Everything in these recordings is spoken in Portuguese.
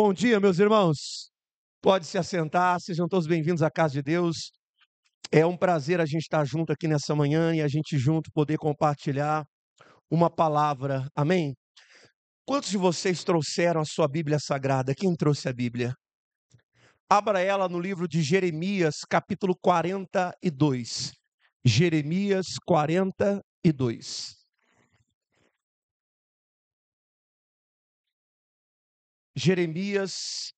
Bom dia, meus irmãos. Pode se assentar, sejam todos bem-vindos à casa de Deus. É um prazer a gente estar junto aqui nessa manhã e a gente junto poder compartilhar uma palavra. Amém? Quantos de vocês trouxeram a sua Bíblia Sagrada? Quem trouxe a Bíblia? Abra ela no livro de Jeremias, capítulo 42. Jeremias 42. Jeremias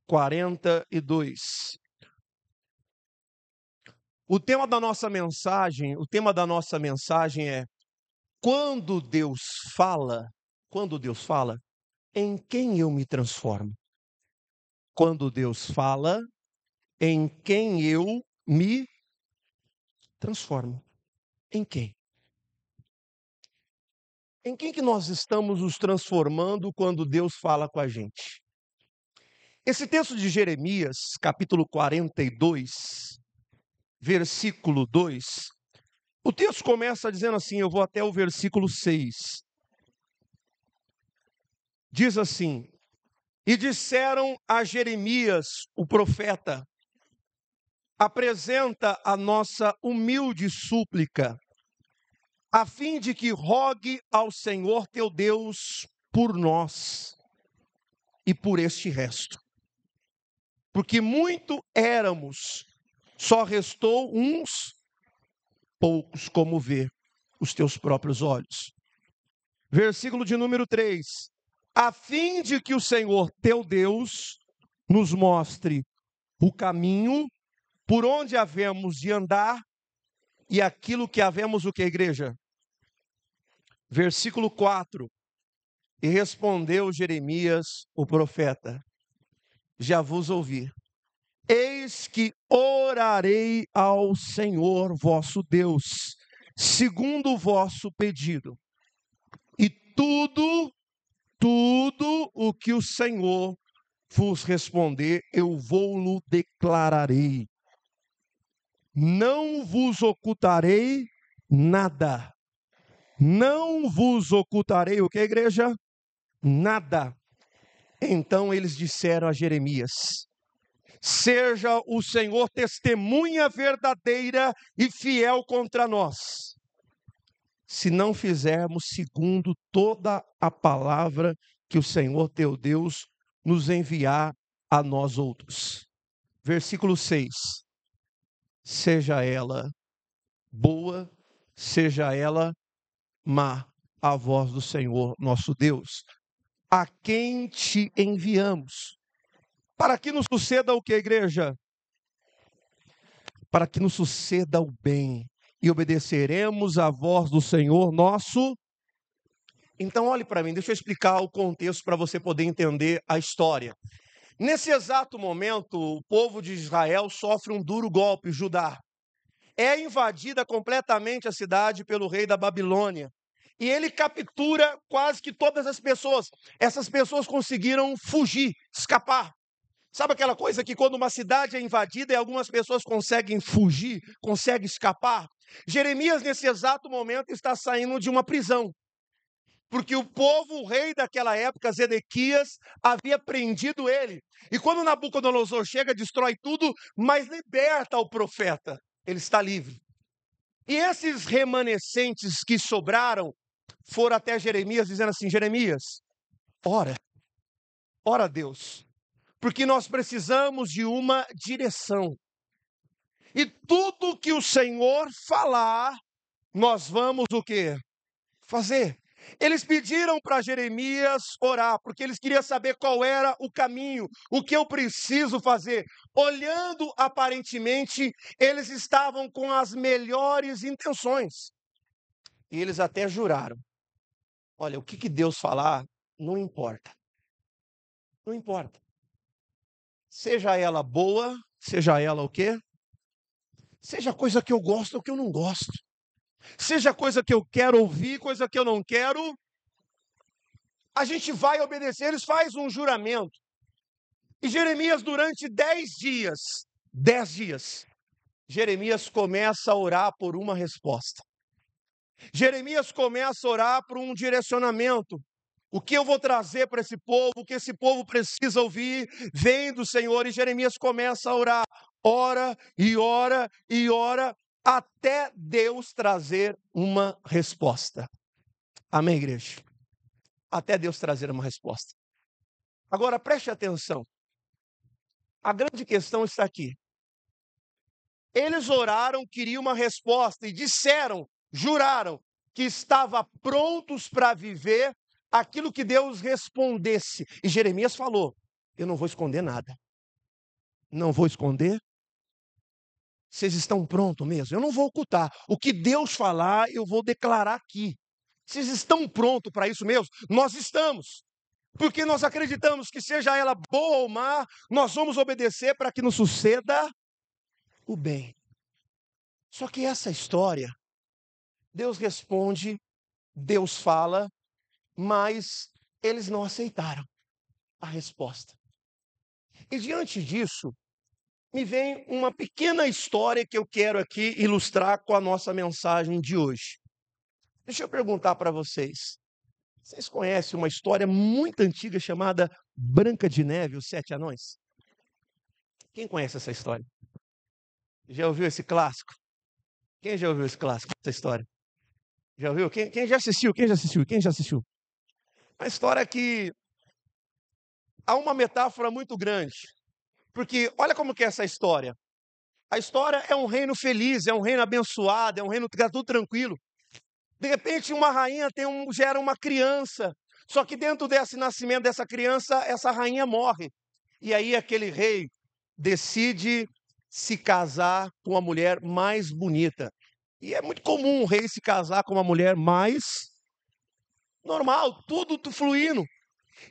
42. O tema da nossa mensagem é quando Deus fala, em quem eu me transformo? Quando Deus fala, em quem eu me transformo? Em quem? Em quem que nós estamos nos transformando quando Deus fala com a gente? Esse texto de Jeremias, capítulo 42, versículo 2, o texto começa dizendo assim, eu vou até o versículo 6. Diz assim: e disseram a Jeremias, o profeta, apresenta a nossa humilde súplica, a fim de que rogue ao Senhor teu Deus por nós e por este resto. Porque muito éramos, só restou uns poucos, como vê os teus próprios olhos. Versículo de número 3. A fim de que o Senhor teu Deus nos mostre o caminho por onde havemos de andar e aquilo que havemos o que, igreja? Versículo 4. E respondeu Jeremias, o profeta, já vos ouvi. Eis que orarei ao Senhor vosso Deus, segundo o vosso pedido. E tudo o que o Senhor vos responder, eu vou-lo declararei. Não vos ocultarei nada. Não vos ocultarei o que, igreja? Nada. Então eles disseram a Jeremias: seja o Senhor testemunha verdadeira e fiel contra nós, se não fizermos segundo toda a palavra que o Senhor teu Deus nos enviar a nós outros. Versículo 6. Seja ela boa, seja ela má, a voz do Senhor nosso Deus, a quem te enviamos. Para que nos suceda o que, igreja? Para que nos suceda o bem, e obedeceremos à voz do Senhor nosso. Então olhe para mim, deixa eu explicar o contexto para você poder entender a história. Nesse exato momento, o povo de Israel sofre um duro golpe, Judá. É invadida completamente a cidade pelo rei da Babilônia. E ele captura quase que todas as pessoas. Essas pessoas conseguiram fugir, escapar. Sabe aquela coisa que quando uma cidade é invadida e algumas pessoas conseguem fugir, conseguem escapar? Jeremias, nesse exato momento, está saindo de uma prisão. Porque o povo, o rei daquela época, Zedequias, havia prendido ele. E quando Nabucodonosor chega, destrói tudo, mas liberta o profeta. Ele está livre. E esses remanescentes que sobraram foram até Jeremias, dizendo assim: Jeremias, ora a Deus, porque nós precisamos de uma direção. E tudo que o Senhor falar, nós vamos o quê? Fazer. Eles pediram para Jeremias orar, porque eles queriam saber qual era o caminho, o que eu preciso fazer. Olhando aparentemente, eles estavam com as melhores intenções. E eles até juraram: olha, o que Deus falar, não importa. Não importa. Seja ela boa, seja ela o quê? Seja coisa que eu gosto ou que eu não gosto. Seja coisa que eu quero ouvir, coisa que eu não quero, a gente vai obedecer. Eles fazem um juramento. E Jeremias, durante 10 dias, Jeremias começa a orar por uma resposta. Jeremias começa a orar por um direcionamento. O que eu vou trazer para esse povo, o que esse povo precisa ouvir, vem do Senhor. E Jeremias começa a orar, ora e ora e ora, até Deus trazer uma resposta. Amém, igreja? Até Deus trazer uma resposta. Agora, preste atenção. A grande questão está aqui. Eles oraram, queriam uma resposta e disseram, juraram, que estavam prontos para viver aquilo que Deus respondesse. E Jeremias falou, eu não vou esconder nada. Não vou esconder. Vocês estão prontos mesmo? Eu não vou ocultar. O que Deus falar, eu vou declarar aqui. Vocês estão prontos para isso mesmo? Nós estamos. Porque nós acreditamos que seja ela boa ou má, nós vamos obedecer para que nos suceda o bem. Só que essa história, Deus responde, Deus fala, mas eles não aceitaram a resposta. E diante disso, me vem uma pequena história que eu quero aqui ilustrar com a nossa mensagem de hoje. Deixa eu perguntar para vocês. Vocês conhecem uma história muito antiga chamada Branca de Neve e os Sete Anões? Quem conhece essa história? Já ouviu esse clássico? Quem já ouviu esse clássico, essa história? Já ouviu? Quem já assistiu? Quem já assistiu? Quem já assistiu? Uma história que há uma metáfora muito grande. Porque olha como que é essa história. A história é um reino feliz, é um reino abençoado, é um reino que está tudo tranquilo. De repente, uma rainha gera uma criança. Só que dentro desse nascimento dessa criança, essa rainha morre. E aí aquele rei decide se casar com a mulher mais bonita. E é muito comum um rei se casar com uma mulher mais normal, tudo fluindo.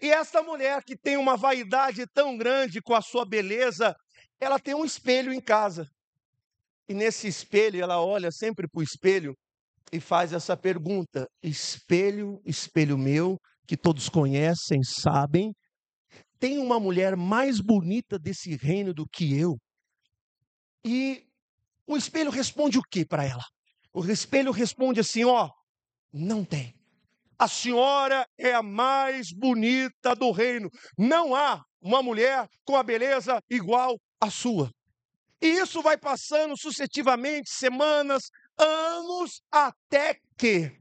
E essa mulher que tem uma vaidade tão grande com a sua beleza, ela tem um espelho em casa. E nesse espelho, ela olha sempre para o espelho e faz essa pergunta: espelho, espelho meu, que todos conhecem, sabem, tem uma mulher mais bonita desse reino do que eu? E o espelho responde o que para ela? O espelho responde assim, ó, não tem. A senhora é a mais bonita do reino. Não há uma mulher com a beleza igual à sua. E isso vai passando sucessivamente, semanas, anos, até que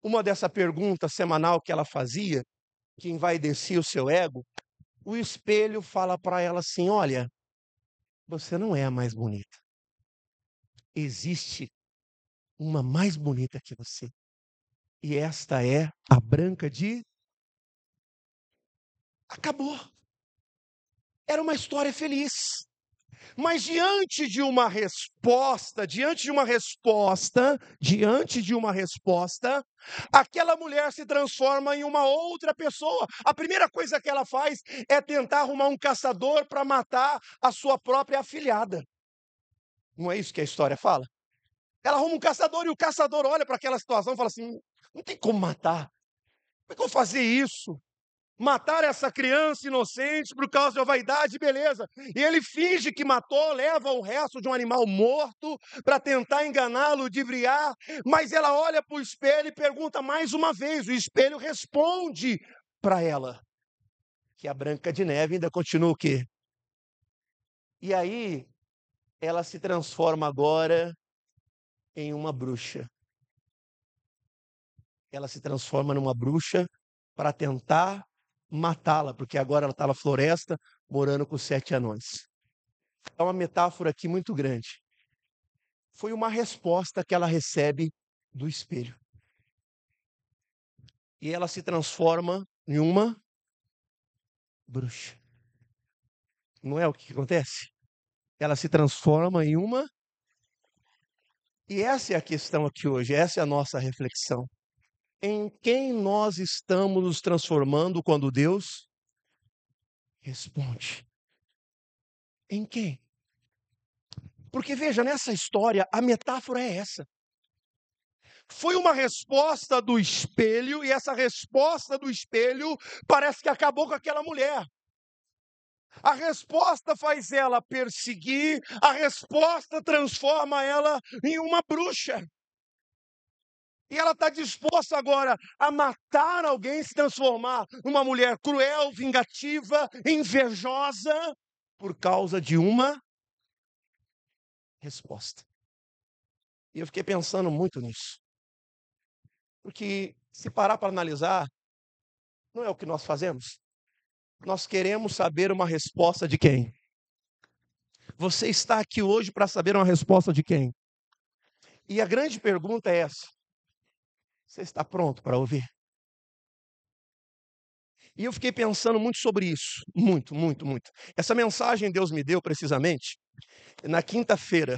uma dessa pergunta semanal que ela fazia, que envaidecia o seu ego, o espelho fala para ela assim, olha, você não é a mais bonita. Existe uma mais bonita que você. E esta é a Branca de... Acabou. Era uma história feliz. Mas diante de uma resposta, aquela mulher se transforma em uma outra pessoa. A primeira coisa que ela faz é tentar arrumar um caçador para matar a sua própria afilhada. Não é isso que a história fala? Ela arruma um caçador e o caçador olha para aquela situação e fala assim, não tem como matar. Como é que eu vou fazer isso? Matar essa criança inocente por causa da vaidade, beleza. E ele finge que matou, leva o resto de um animal morto para tentar enganá-lo, ludibriar. Mas ela olha para o espelho e pergunta mais uma vez. O espelho responde para ela. Que a Branca de Neve ainda continua o quê? E aí, ela se transforma agora em uma bruxa. Ela se transforma numa bruxa para tentar matá-la, porque agora ela está na floresta, morando com os 7 anões. É uma metáfora aqui muito grande. Foi uma resposta que ela recebe do espelho. E ela se transforma em uma bruxa. Não é o que acontece? Ela se transforma em uma... E essa é a questão aqui hoje, essa é a nossa reflexão. Em quem nós estamos nos transformando quando Deus responde? Em quem? Porque veja, nessa história, a metáfora é essa. Foi uma resposta do espelho, e essa resposta do espelho parece que acabou com aquela mulher. A resposta faz ela perseguir, a resposta transforma ela em uma bruxa. E ela está disposta agora a matar alguém, se transformar numa mulher cruel, vingativa, invejosa, por causa de uma resposta. E eu fiquei pensando muito nisso. Porque se parar para analisar, não é o que nós fazemos. Nós queremos saber uma resposta de quem? Você está aqui hoje para saber uma resposta de quem? E a grande pergunta é essa: você está pronto para ouvir? E eu fiquei pensando muito sobre isso. Muito, muito, muito. Essa mensagem Deus me deu precisamente na quinta-feira.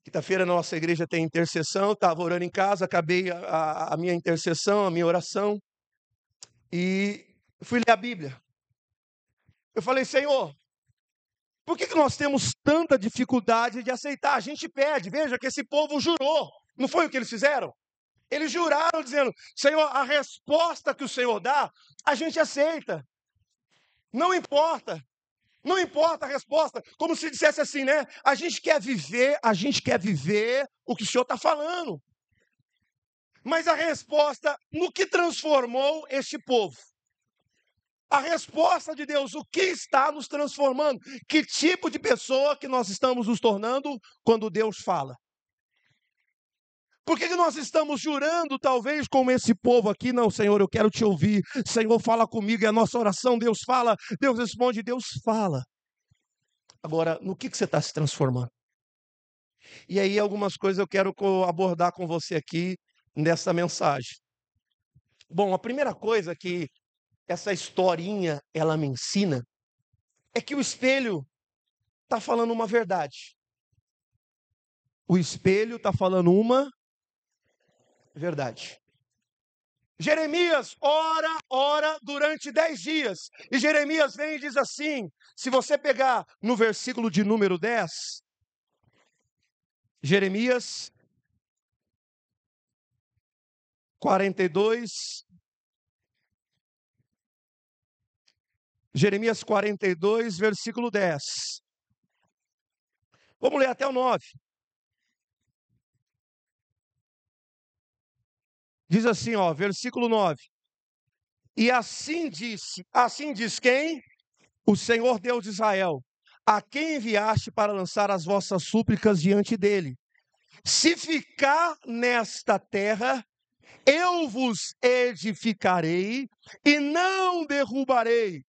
Quinta-feira nossa igreja tem intercessão. Estava orando em casa, acabei a minha intercessão, a minha oração. E fui ler a Bíblia. Eu falei, Senhor, por que nós temos tanta dificuldade de aceitar? A gente pede, veja que esse povo jurou. Não foi o que eles fizeram? Eles juraram dizendo, Senhor, a resposta que o Senhor dá, a gente aceita. Não importa. Não importa a resposta. Como se dissesse assim, né? A gente quer viver o que o Senhor está falando. Mas a resposta, no que transformou este povo? A resposta de Deus, o que está nos transformando? Que tipo de pessoa que nós estamos nos tornando quando Deus fala? Por que nós estamos jurando, talvez, como esse povo aqui? Não, Senhor, eu quero te ouvir. Senhor, fala comigo. É a nossa oração. Deus fala, Deus responde, Deus fala. Agora, no que você está se transformando? E aí, algumas coisas eu quero abordar com você aqui nessa mensagem. Bom, a primeira coisa que essa historinha, ela me ensina, é que o espelho está falando uma verdade. O espelho está falando uma verdade. Jeremias ora durante 10 dias. E Jeremias vem e diz assim, se você pegar no versículo de número 10, Jeremias 42, versículo 10. Vamos ler até o 9. Diz assim, versículo 9. E assim diz quem? O Senhor Deus de Israel, a quem enviaste para lançar as vossas súplicas diante dele. Se ficar nesta terra, eu vos edificarei e não derrubarei.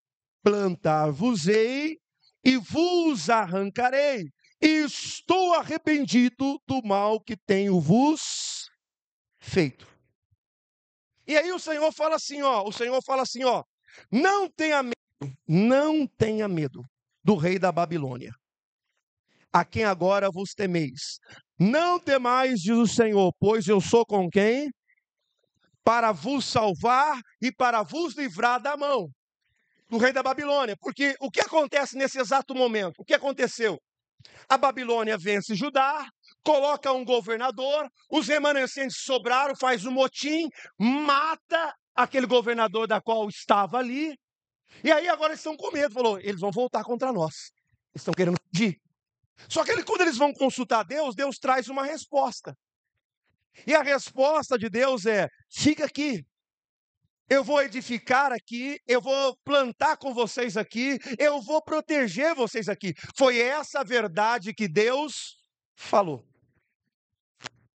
Plantar-vos-ei e vos arrancarei. E estou arrependido do mal que tenho vos feito. E aí o Senhor fala assim, não tenha medo do rei da Babilônia, a quem agora vos temeis. Não temais, diz o Senhor, pois eu sou com quem? Para vos salvar e para vos livrar da mão do rei da Babilônia. Porque o que acontece nesse exato momento? O que aconteceu? A Babilônia vence Judá, coloca um governador, os remanescentes sobraram, faz um motim, mata aquele governador da qual estava ali, e aí agora eles estão com medo, falou, eles vão voltar contra nós, eles estão querendo fugir. Só que quando eles vão consultar Deus, Deus traz uma resposta. E a resposta de Deus é, fica aqui, eu vou edificar aqui, eu vou plantar com vocês aqui, eu vou proteger vocês aqui. Foi essa a verdade que Deus falou.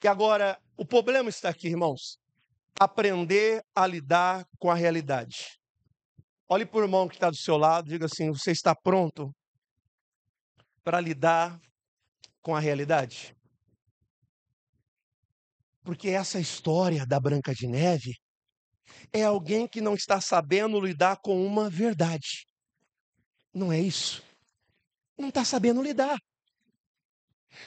E agora, o problema está aqui, irmãos. Aprender a lidar com a realidade. Olhe para o irmão que está do seu lado, diga assim, você está pronto para lidar com a realidade? Porque essa história da Branca de Neve é alguém que não está sabendo lidar com uma verdade. Não é isso? Não está sabendo lidar.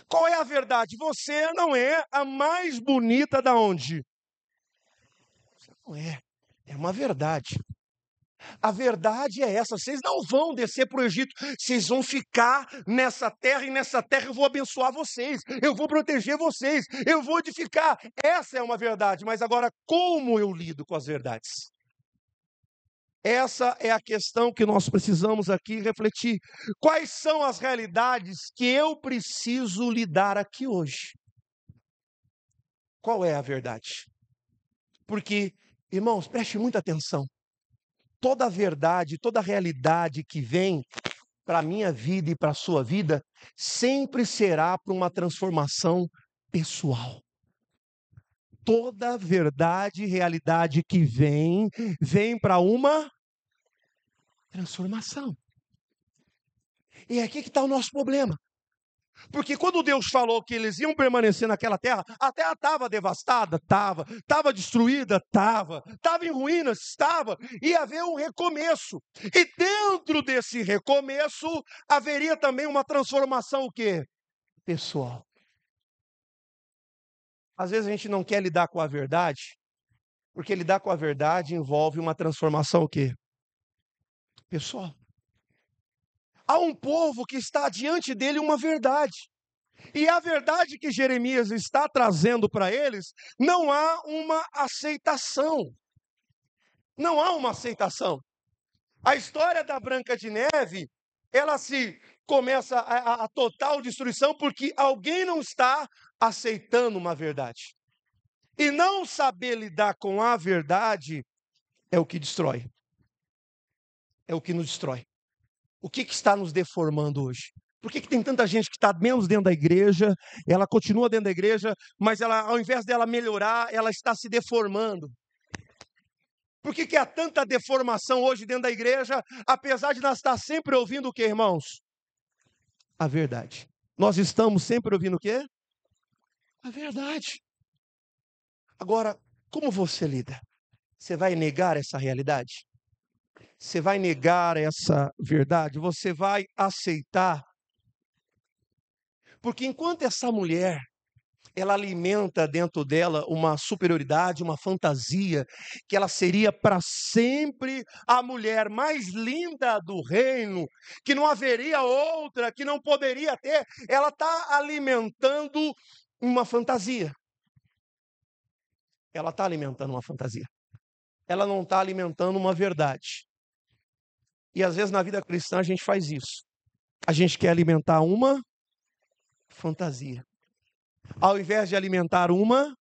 Qual é a verdade? Você não é a mais bonita da onde? Você não é. É uma verdade. A verdade é essa, vocês não vão descer para o Egito, vocês vão ficar nessa terra e nessa terra eu vou abençoar vocês, eu vou proteger vocês, eu vou edificar. Essa é uma verdade, mas agora como eu lido com as verdades? Essa é a questão que nós precisamos aqui refletir. Quais são as realidades que eu preciso lidar aqui hoje? Qual é a verdade? Porque, irmãos, preste muita atenção. Toda a verdade, toda a realidade que vem para a minha vida e para a sua vida, sempre será para uma transformação pessoal. Toda verdade e realidade que vem para uma transformação. E é aqui que está o nosso problema. Porque quando Deus falou que eles iam permanecer naquela terra, a terra estava devastada? Estava destruída? Estava em ruínas? Estava. Ia haver um recomeço. E dentro desse recomeço, haveria também uma transformação o quê? Pessoal. Às vezes a gente não quer lidar com a verdade, porque lidar com a verdade envolve uma transformação o quê? Pessoal. Há um povo que está diante dele uma verdade. E a verdade que Jeremias está trazendo para eles, não há uma aceitação. Não há uma aceitação. A história da Branca de Neve, ela se começa a total destruição porque alguém não está aceitando uma verdade. E não saber lidar com a verdade é o que destrói. É o que nos destrói. O que está nos deformando hoje? Por que tem tanta gente que está menos dentro da igreja, ela continua dentro da igreja, mas ela, ao invés dela melhorar, ela está se deformando? Por que há tanta deformação hoje dentro da igreja, apesar de nós estar sempre ouvindo o que, irmãos? A verdade. Nós estamos sempre ouvindo o quê? A verdade. Agora, como você lida? Você vai negar essa realidade? Você vai negar essa verdade? Você vai aceitar? Porque enquanto essa mulher, ela alimenta dentro dela uma superioridade, uma fantasia, que ela seria para sempre a mulher mais linda do reino, que não haveria outra, que não poderia ter, ela está alimentando uma fantasia. Ela está alimentando uma fantasia. Ela não está alimentando uma verdade. E às vezes na vida cristã a gente faz isso. A gente quer alimentar uma fantasia, ao invés de alimentar uma.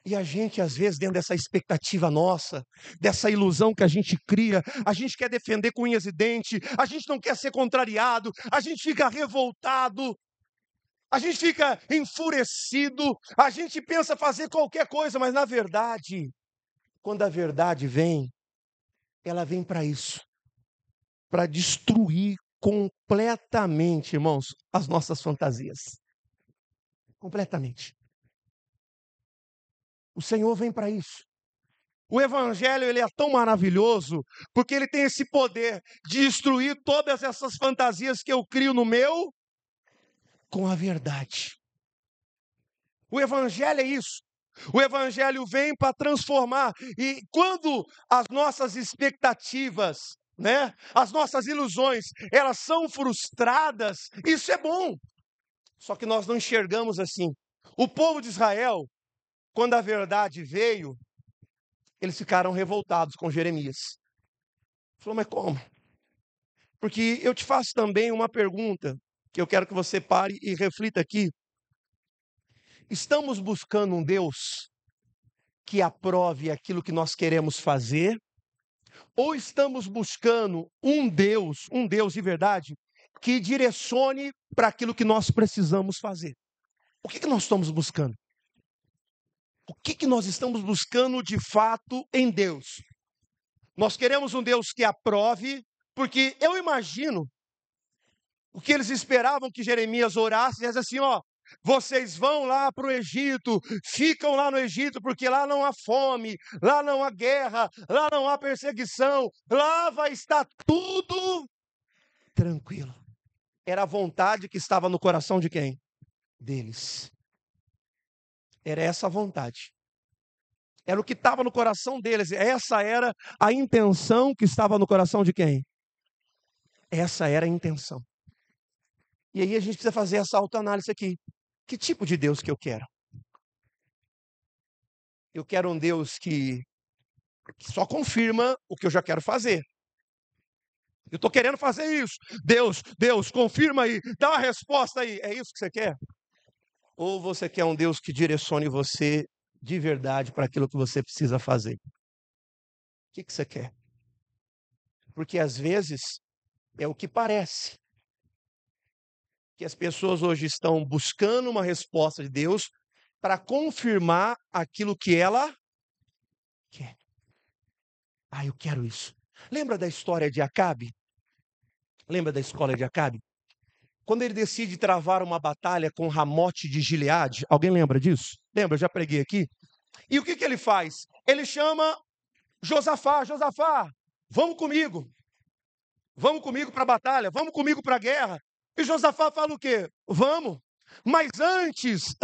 E a gente, às vezes, dentro dessa expectativa nossa, dessa ilusão que a gente cria, a gente quer defender com unhas e dentes, a gente não quer ser contrariado, a gente fica revoltado, a gente fica enfurecido, a gente pensa fazer qualquer coisa, mas na verdade, quando a verdade vem, ela vem para isso, para destruir completamente, irmãos, as nossas fantasias. Completamente. O Senhor vem para isso. O Evangelho, ele é tão maravilhoso, porque ele tem esse poder de destruir todas essas fantasias que eu crio no meu, com a verdade. O Evangelho é isso. O Evangelho vem para transformar. E quando as nossas expectativas, né, as nossas ilusões, elas são frustradas, isso é bom. Só que nós não enxergamos assim. O povo de Israel, quando a verdade veio, eles ficaram revoltados com Jeremias. Falou, mas como? Porque eu te faço também uma pergunta, que eu quero que você pare e reflita aqui. Estamos buscando um Deus que aprove aquilo que nós queremos fazer? Ou estamos buscando um Deus de verdade, que direcione para aquilo que nós precisamos fazer? O que nós estamos buscando? O que nós estamos buscando de fato em Deus? Nós queremos um Deus que aprove, porque eu imagino o que eles esperavam que Jeremias orasse, e assim, ó, vocês vão lá para o Egito, ficam lá no Egito, porque lá não há fome, lá não há guerra, lá não há perseguição, lá vai estar tudo tranquilo. Era a vontade que estava no coração de quem? Deles. Era essa a vontade. Era o que estava no coração deles. Essa era a intenção que estava no coração de quem? Essa era a intenção. E aí a gente precisa fazer essa autoanálise aqui. Que tipo de Deus que eu quero? Eu quero um Deus que só confirma o que eu já quero fazer. Eu estou querendo fazer isso. Deus, confirma aí. Dá uma resposta aí. É isso que você quer? Ou você quer um Deus que direcione você de verdade para aquilo que você precisa fazer. O que você quer? Porque às vezes é o que parece que as pessoas hoje estão buscando uma resposta de Deus para confirmar aquilo que ela quer. Ah, eu quero isso. Lembra da história de Acabe? Lembra da escola de Acabe? Quando ele decide travar uma batalha com Ramote de Gileade, alguém lembra disso? Lembra? Eu já preguei aqui. E o que ele faz? Ele chama Josafá, Josafá, vamos comigo para a batalha, vamos comigo para a guerra. E Josafá fala o quê? Vamos. Mas antes,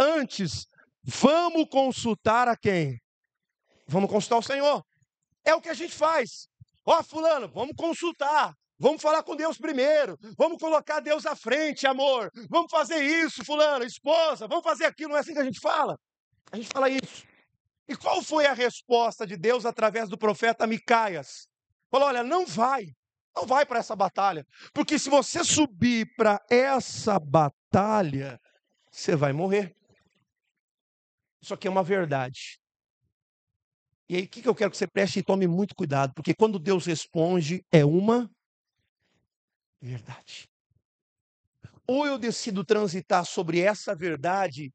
vamos consultar a quem? Vamos consultar o Senhor. É o que a gente faz. Ó, fulano, vamos consultar. Vamos falar com Deus primeiro. Vamos colocar Deus à frente, amor. Vamos fazer isso, fulano, esposa. Vamos fazer aquilo. Não é assim que a gente fala? A gente fala isso. E qual foi a resposta de Deus através do profeta Micaias? Falou, olha, não vai para essa batalha. Porque se você subir para essa batalha, você vai morrer. Isso aqui é uma verdade. E aí, o que eu quero que você preste e tome muito cuidado, porque quando Deus responde, é uma verdade. Ou eu decido transitar sobre essa verdade,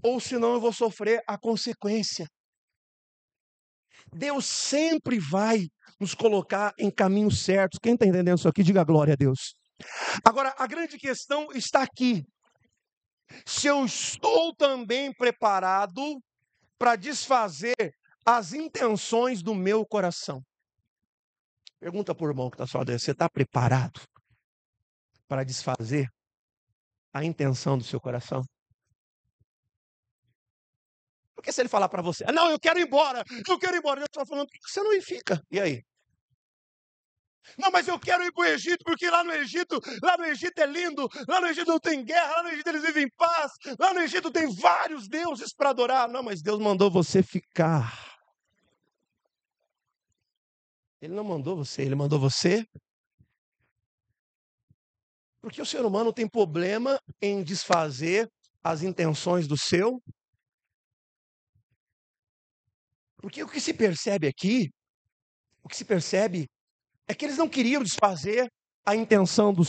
ou senão eu vou sofrer a consequência. Deus sempre vai nos colocar em caminhos certos. Quem está entendendo isso aqui, diga glória a Deus. Agora, a grande questão está aqui. Se eu estou também preparado para desfazer as intenções do meu coração. Pergunta para o irmão que está só dentro, você está preparado para desfazer a intenção do seu coração? Porque se ele falar para você, não, eu quero ir embora, Deus está falando, por que você não fica? E aí? Não, mas eu quero ir para o Egito, porque lá no Egito é lindo, lá no Egito não tem guerra, lá no Egito eles vivem em paz, lá no Egito tem vários deuses para adorar. Não, mas Deus mandou você ficar. Ele não mandou você, ele mandou você. Porque o ser humano tem problema em desfazer as intenções do seu. Porque o que se percebe aqui, o que se percebe é que eles não queriam desfazer a intenção do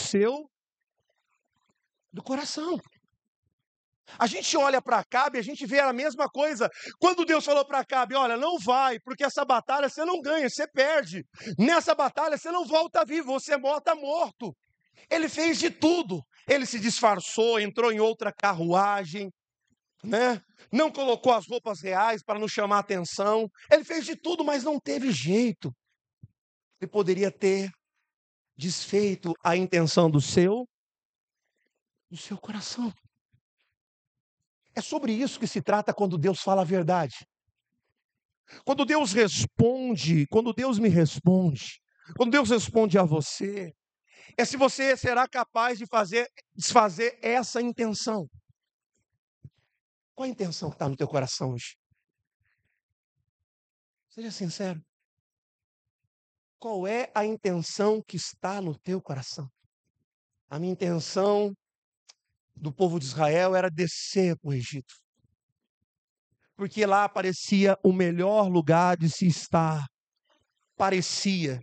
coração. A gente olha para Acabe, a gente vê a mesma coisa. Quando Deus falou para Acabe, olha, não vai, porque essa batalha você não ganha, você perde. Nessa batalha você não volta vivo, você volta morto. Ele fez de tudo. Ele se disfarçou, entrou em outra carruagem, né? Não colocou as roupas reais para não chamar atenção. Ele fez de tudo, mas não teve jeito. Ele poderia ter desfeito a intenção do seu coração. É sobre isso que se trata quando Deus fala a verdade. Quando Deus responde, quando Deus me responde, quando Deus responde a você, é se você será capaz de desfazer essa intenção. Qual a intenção que está no teu coração hoje? Seja sincero. Qual é a intenção que está no teu coração? A minha intenção do povo de Israel era descer para o Egito. Porque lá parecia o melhor lugar de se estar. Parecia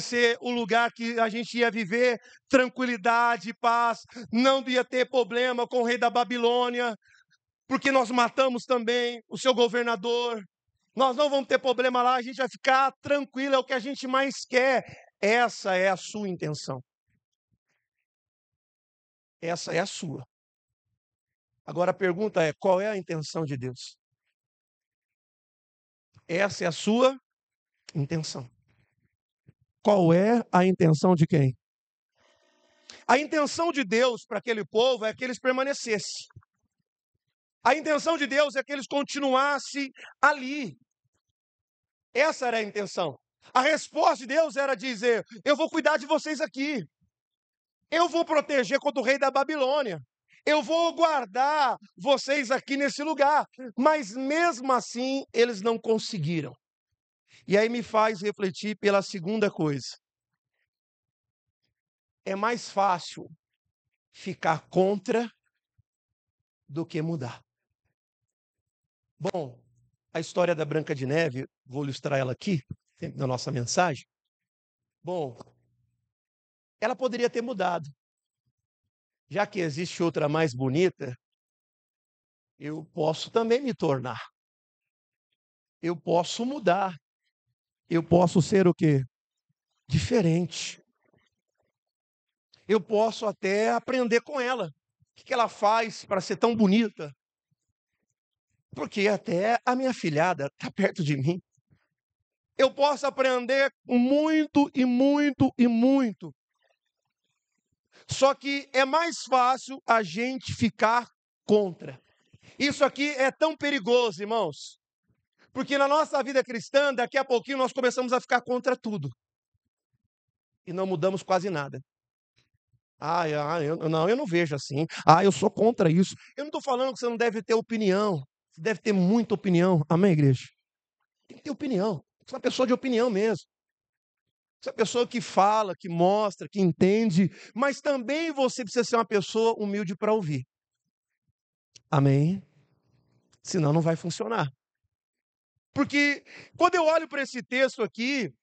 ser o lugar que a gente ia viver tranquilidade, paz, não ia ter problema com o rei da Babilônia, porque nós matamos também o seu governador. Nós não vamos ter problema lá, a gente vai ficar tranquilo, é o que a gente mais quer. Essa é a sua intenção. Essa é a sua. Agora a pergunta é, qual é a intenção de Deus? Essa é a sua intenção. Qual é a intenção de quem? A intenção de Deus para aquele povo é que eles permanecessem. A intenção de Deus é que eles continuassem ali. Essa era a intenção. A resposta de Deus era dizer, eu vou cuidar de vocês aqui. Eu vou proteger contra o rei da Babilônia. Eu vou guardar vocês aqui nesse lugar. Mas mesmo assim, eles não conseguiram. E aí me faz refletir pela segunda coisa. É mais fácil ficar contra do que mudar. Bom, a história da Branca de Neve, vou ilustrar ela aqui, sempre na nossa mensagem. Bom, ela poderia ter mudado. Já que existe outra mais bonita, eu posso também me tornar. Eu posso mudar. Eu posso ser o quê? Diferente. Eu posso até aprender com ela. O que ela faz para ser tão bonita? Porque até a minha filhada está perto de mim. Eu posso aprender muito e muito e muito. Só que é mais fácil a gente ficar contra. Isso aqui é tão perigoso, irmãos. Porque na nossa vida cristã, daqui a pouquinho nós começamos a ficar contra tudo. E não mudamos quase nada. Eu não vejo assim. Eu sou contra isso. Eu não estou falando que você não deve ter opinião. Você deve ter muita opinião. Amém, igreja? Tem que ter opinião. Você é uma pessoa de opinião mesmo. Você é uma pessoa que fala, que mostra, que entende. Mas também você precisa ser uma pessoa humilde para ouvir. Amém? Senão não vai funcionar. Porque quando eu olho para esse texto aqui,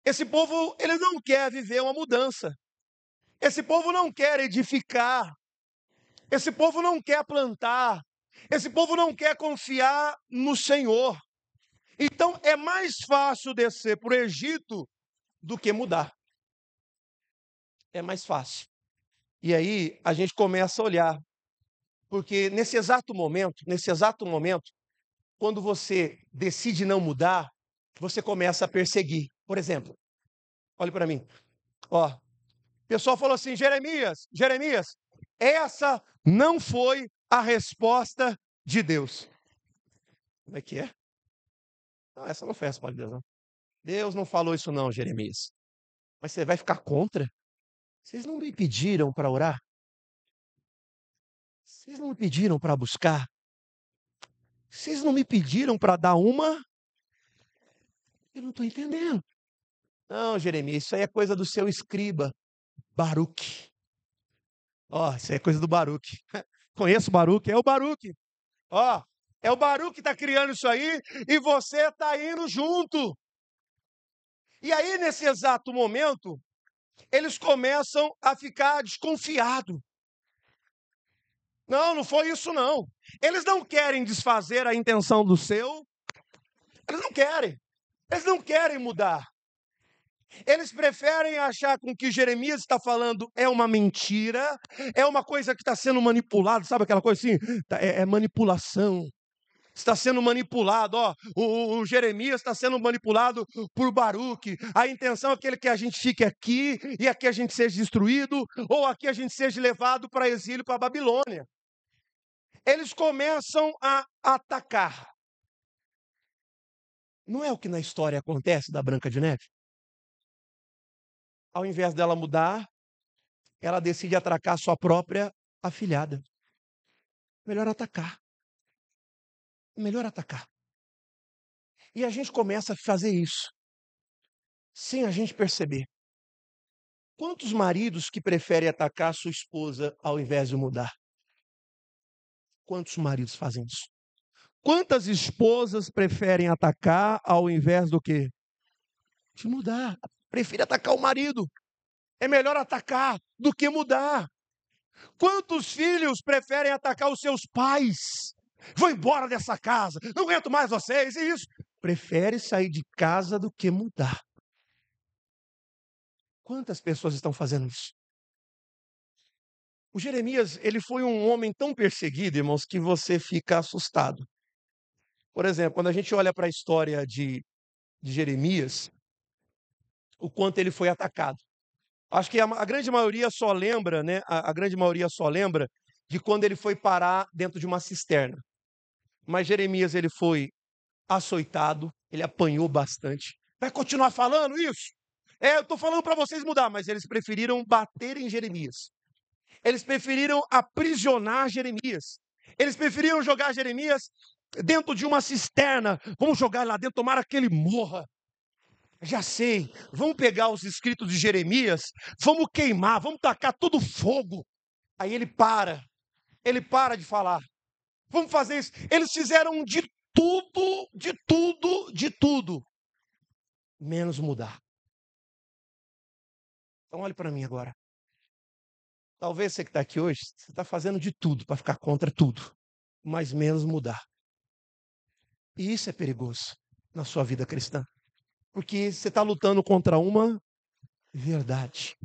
esse povo, ele não quer viver uma mudança. Esse povo não quer edificar. Esse povo não quer plantar. Esse povo não quer confiar no Senhor. Então é mais fácil descer para o Egito do que mudar. É mais fácil. E aí a gente começa a olhar. Porque nesse exato momento, quando você decide não mudar, você começa a perseguir. Por exemplo, olhe para mim. Ó, o pessoal falou assim: Jeremias, essa não foi a resposta de Deus. Como é que é? Não, essa não foi a resposta de Deus, não. Deus não falou isso não, Jeremias. Mas você vai ficar contra? Vocês não me pediram para orar? Vocês não me pediram para buscar? Vocês não me pediram para dar uma? Eu não estou entendendo. Não, Jeremias, isso aí é coisa do seu escriba, Baruque. Ó, isso aí é coisa do Baruque. Conheço o Baruque, é o Baruque. Ó, é o Baruque que está criando isso aí e você está indo junto. E aí, nesse exato momento, eles começam a ficar desconfiados. Não, não foi isso não. Eles não querem desfazer a intenção do seu. Eles não querem. Eles não querem mudar. Eles preferem achar com que Jeremias está falando é uma mentira, é uma coisa que está sendo manipulada, sabe aquela coisa assim? É manipulação. Está sendo manipulado, ó. O Jeremias está sendo manipulado por Baruque. A intenção é que a gente fique aqui e aqui a gente seja destruído, ou aqui a gente seja levado para exílio para a Babilônia. Eles começam a atacar. Não é o que na história acontece da Branca de Neve? Ao invés dela mudar, ela decide atracar sua própria afilhada. Melhor atacar. Melhor atacar. E a gente começa a fazer isso, sem a gente perceber. Quantos maridos que preferem atacar sua esposa ao invés de mudar? Quantos maridos fazem isso? Quantas esposas preferem atacar ao invés do quê? De mudar. Prefere atacar o marido. É melhor atacar do que mudar. Quantos filhos preferem atacar os seus pais? Vou embora dessa casa, não aguento mais vocês, e isso. Prefere sair de casa do que mudar. Quantas pessoas estão fazendo isso? O Jeremias, ele foi um homem tão perseguido, irmãos, que você fica assustado. Por exemplo, quando a gente olha para a história de Jeremias, o quanto ele foi atacado. Acho que a grande maioria só lembra, né? A grande maioria só lembra de quando ele foi parar dentro de uma cisterna. Mas Jeremias, ele foi açoitado, ele apanhou bastante. Vai continuar falando isso? Eu estou falando para vocês mudar, mas eles preferiram bater em Jeremias. Eles preferiram aprisionar Jeremias. Eles preferiram jogar Jeremias dentro de uma cisterna. Vamos jogar lá dentro, tomara que ele morra. Já sei, vamos pegar os escritos de Jeremias, vamos queimar, vamos tacar todo fogo. Aí ele para de falar. Vamos fazer isso. Eles fizeram de de tudo, menos mudar. Então olhe para mim agora. Talvez você que está aqui hoje, você está fazendo de tudo para ficar contra tudo, mas menos mudar. E isso é perigoso na sua vida cristã, porque você está lutando contra uma verdade.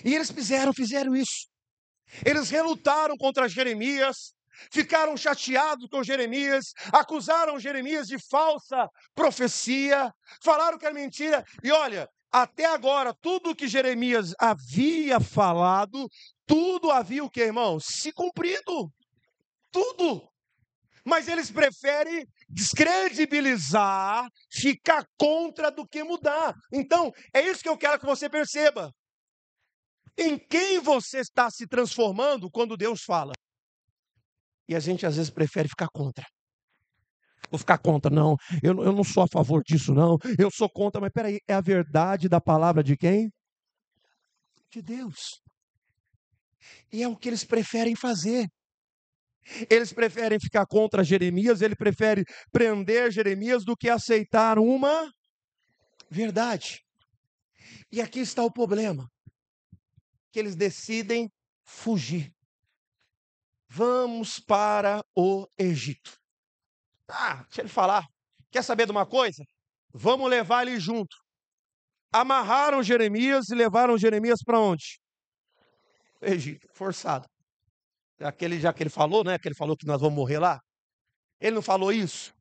E eles fizeram isso. Eles relutaram contra Jeremias, ficaram chateados com Jeremias, acusaram Jeremias de falsa profecia, falaram que era mentira. E olha, até agora, tudo que Jeremias havia falado, tudo havia o que, irmão? Se cumprido. Tudo. Mas eles preferem descredibilizar, ficar contra do que mudar. Então, é isso que eu quero que você perceba. Em quem você está se transformando quando Deus fala? E a gente às vezes prefere ficar contra. Vou ficar contra, não. Eu não sou a favor disso, não. Eu sou contra, mas peraí, é a verdade da palavra de quem? De Deus. E é o que eles preferem fazer. Eles preferem ficar contra Jeremias, ele prefere prender Jeremias do que aceitar uma verdade. E aqui está o problema. Que eles decidem fugir. Vamos para o Egito. Deixa ele falar. Quer saber de uma coisa? Vamos levar ele junto. Amarraram Jeremias e levaram Jeremias para onde? Egito, forçado. Já que ele falou, né? Que ele falou que nós vamos morrer lá. Ele não falou isso?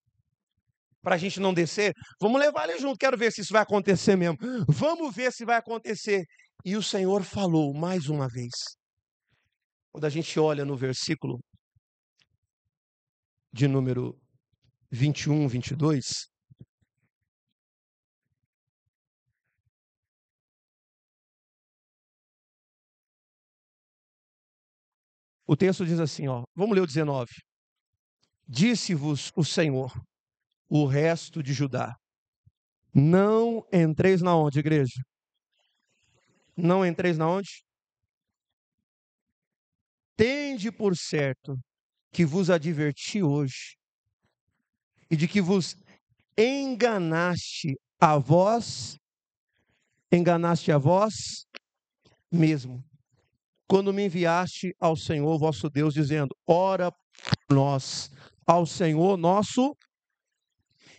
Para a gente não descer? Vamos levar ele junto, quero ver se isso vai acontecer mesmo. Vamos ver se vai acontecer. E o Senhor falou mais uma vez. Quando a gente olha no versículo de número 21, 22, o texto diz assim, vamos ler o 19. Disse-vos o Senhor, o resto de Judá, não entreis na onde, igreja? Não entreis na onde? Tende por certo que vos adverti hoje, e de que vos enganaste a vós mesmo, quando me enviaste ao Senhor vosso Deus, dizendo, ora por nós ao Senhor nosso,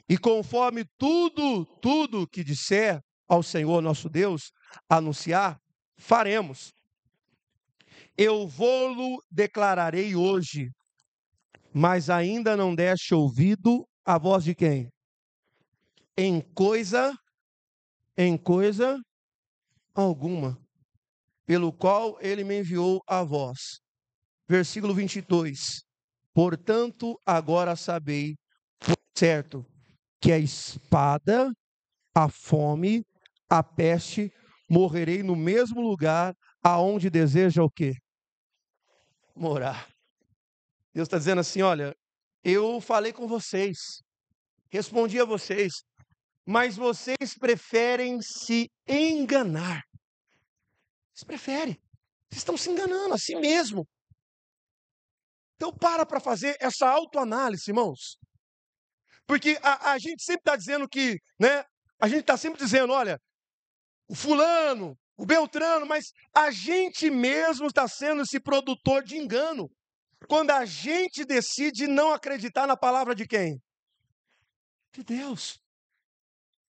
e conforme tudo que disser ao Senhor nosso Deus, anunciar, faremos. Eu vou-lo declararei hoje, mas ainda não deste ouvido a voz de quem? Em coisa alguma, pelo qual ele me enviou a vós. Versículo 22. Portanto, agora sabei, por certo, que a espada, a fome, a peste, morrerei no mesmo lugar aonde deseja o quê? Morar. Deus está dizendo assim, olha, eu falei com vocês, respondi a vocês, mas vocês preferem se enganar. Vocês preferem. Vocês estão se enganando a si mesmo. Então para fazer essa autoanálise, irmãos. Porque a gente sempre está dizendo que, né? A gente está sempre dizendo, olha, o fulano, o Beltrano, mas a gente mesmo está sendo esse produtor de engano. Quando a gente decide não acreditar na palavra de quem? De Deus.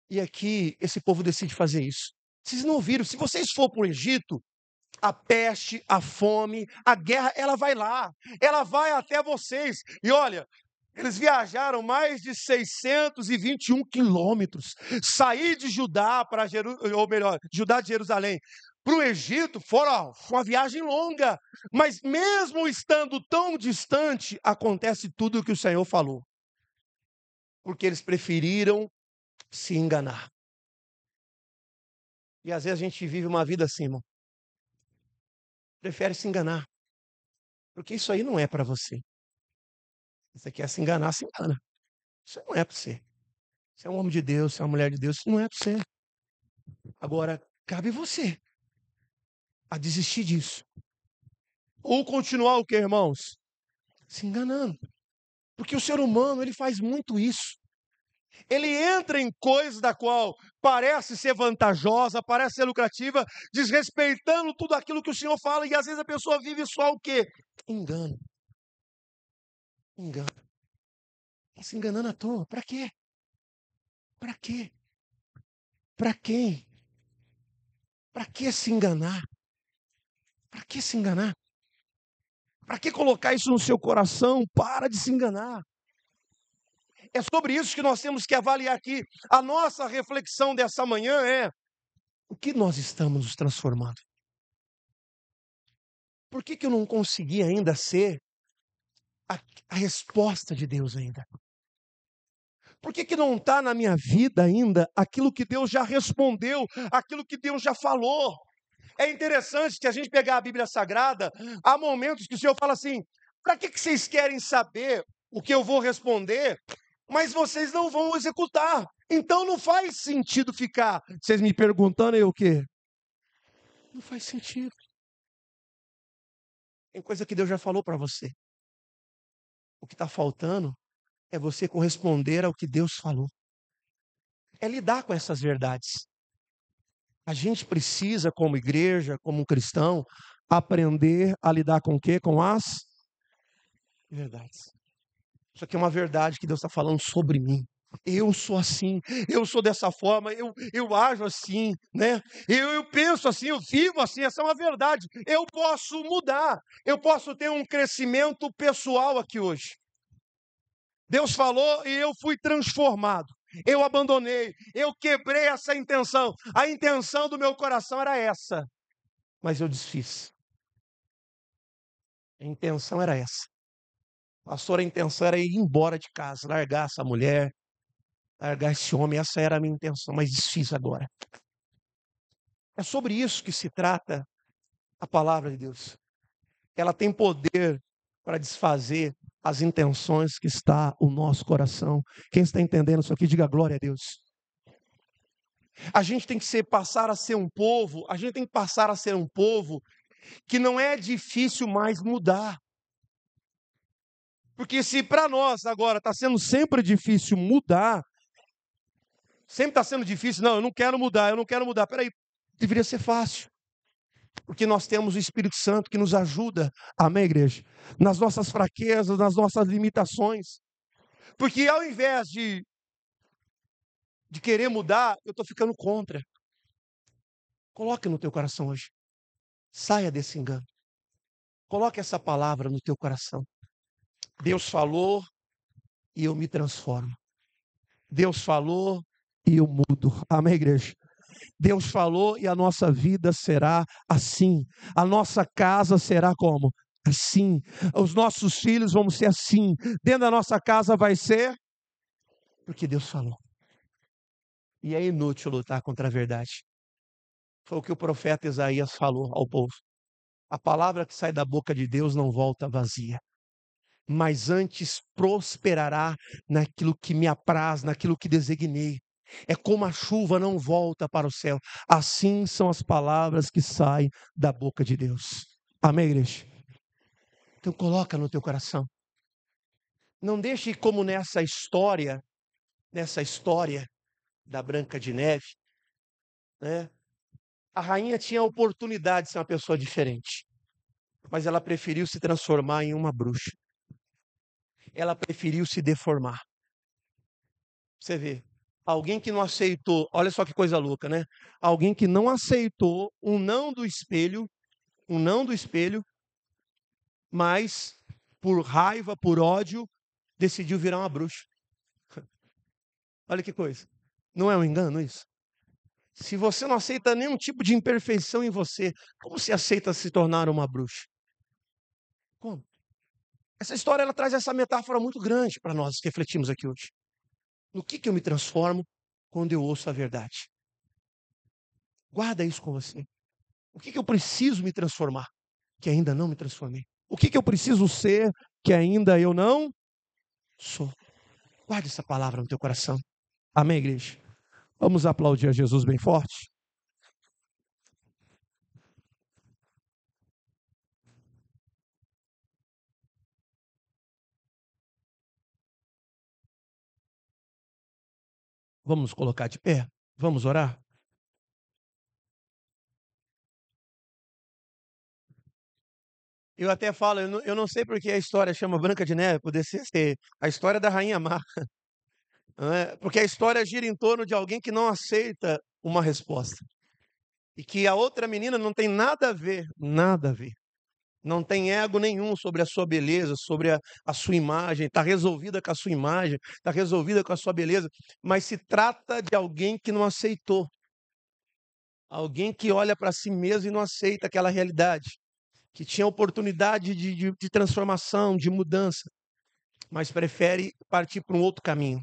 E aqui, esse povo decide fazer isso. Vocês não ouviram? Se vocês for para o Egito, a peste, a fome, a guerra, ela vai lá. Ela vai até vocês. E olha, eles viajaram mais de 621 quilômetros. Sair de Judá para Judá de Jerusalém para o Egito foi uma viagem longa. Mas mesmo estando tão distante, acontece tudo o que o Senhor falou. Porque eles preferiram se enganar. E às vezes a gente vive uma vida assim, irmão. Prefere se enganar. Porque isso aí não é para você. Se você quer se enganar, se engana. Isso não é para você. Você é um homem de Deus, você é uma mulher de Deus, isso não é para você. Agora, cabe você a desistir disso. Ou continuar o que, irmãos? Se enganando. Porque o ser humano, ele faz muito isso. Ele entra em coisas da qual parece ser vantajosa, parece ser lucrativa, desrespeitando tudo aquilo que o Senhor fala, e às vezes a pessoa vive só o quê? Engano. Engano. Está se enganando à toa. Para quê? Para quê? Para quem? Para que se enganar? Para que se enganar? Para que colocar isso no seu coração? Para de se enganar. É sobre isso que nós temos que avaliar aqui. A nossa reflexão dessa manhã é: o que nós estamos nos transformando? Por que eu não consegui ainda ser a resposta de Deus ainda? Por que não está na minha vida ainda aquilo que Deus já respondeu, aquilo que Deus já falou? É interessante que a gente pegar a Bíblia Sagrada, há momentos que o Senhor fala assim: para que vocês querem saber o que eu vou responder, mas vocês não vão executar? Então não faz sentido ficar vocês me perguntando aí o quê? Não faz sentido. Tem coisa que Deus já falou para você. O que está faltando é você corresponder ao que Deus falou. É lidar com essas verdades. A gente precisa, como igreja, como um cristão, aprender a lidar com o quê? Com as verdades. Isso aqui é uma verdade que Deus está falando sobre mim. Eu sou assim, eu sou dessa forma, eu ajo assim, né? Eu penso assim, eu vivo assim, essa é uma verdade. Eu posso mudar, eu posso ter um crescimento pessoal aqui hoje. Deus falou e eu fui transformado. Eu abandonei, eu quebrei essa intenção. A intenção do meu coração era essa, mas eu desfiz. A intenção era essa. Pastor, a intenção era ir embora de casa, largar essa mulher, largar esse homem. Essa era a minha intenção, mas desfiz agora. É sobre isso que se trata a palavra de Deus. Ela tem poder para desfazer as intenções que está o nosso coração. Quem está entendendo isso aqui, diga glória a Deus. A gente tem que passar a ser um povo, a gente tem que passar a ser um povo que não é difícil mais mudar. Porque se para nós agora está sendo sempre difícil mudar, sempre está sendo difícil, não, eu não quero mudar. Peraí, deveria ser fácil. Porque nós temos o Espírito Santo que nos ajuda, amém, igreja? Nas nossas fraquezas, nas nossas limitações. Porque ao invés de querer mudar, eu estou ficando contra. Coloque no teu coração hoje. Saia desse engano. Coloque essa palavra no teu coração. Deus falou e eu me transformo. Deus falou e eu mudo. Amém, igreja? Deus falou e a nossa vida será assim. A nossa casa será como? Assim. Os nossos filhos vão ser assim. Dentro da nossa casa vai ser porque Deus falou. E é inútil lutar contra a verdade. Foi o que o profeta Isaías falou ao povo. A palavra que sai da boca de Deus não volta vazia, mas antes prosperará naquilo que me apraz, naquilo que designei. É como a chuva não volta para o céu. Assim são as palavras que saem da boca de Deus. Amém, igreja? Então coloca no teu coração. Não deixe como nessa história da Branca de Neve, né? A rainha tinha a oportunidade de ser uma pessoa diferente, mas ela preferiu se transformar em uma bruxa. Ela preferiu se deformar. Você vê, alguém que não aceitou, olha só que coisa louca, né? Alguém que não aceitou um não do espelho, mas por raiva, por ódio, decidiu virar uma bruxa. Olha que coisa. Não é um engano isso? Se você não aceita nenhum tipo de imperfeição em você, como você aceita se tornar uma bruxa? Como? Essa história ela traz essa metáfora muito grande para nós que refletimos aqui hoje. No que eu me transformo quando eu ouço a verdade? Guarda isso com você. O que eu preciso me transformar que ainda não me transformei? O que eu preciso ser que ainda eu não sou? Guarde essa palavra no teu coração. Amém, igreja? Vamos aplaudir a Jesus bem forte? Vamos nos colocar de pé? Vamos orar? Eu até falo, eu não sei porque a história chama Branca de Neve, poderia ser a história da Rainha Má, não é? Porque a história gira em torno de alguém que não aceita uma resposta. E que a outra menina não tem nada a ver, nada a ver. Não tem ego nenhum sobre a sua beleza, sobre a sua imagem, está resolvida com a sua imagem, está resolvida com a sua beleza, mas se trata de alguém que não aceitou, alguém que olha para si mesmo e não aceita aquela realidade, que tinha oportunidade de transformação, de mudança, mas prefere partir para um outro caminho.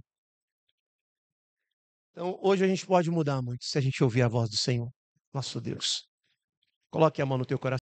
Então, hoje a gente pode mudar muito se a gente ouvir a voz do Senhor, nosso Deus. Coloque a mão no teu coração.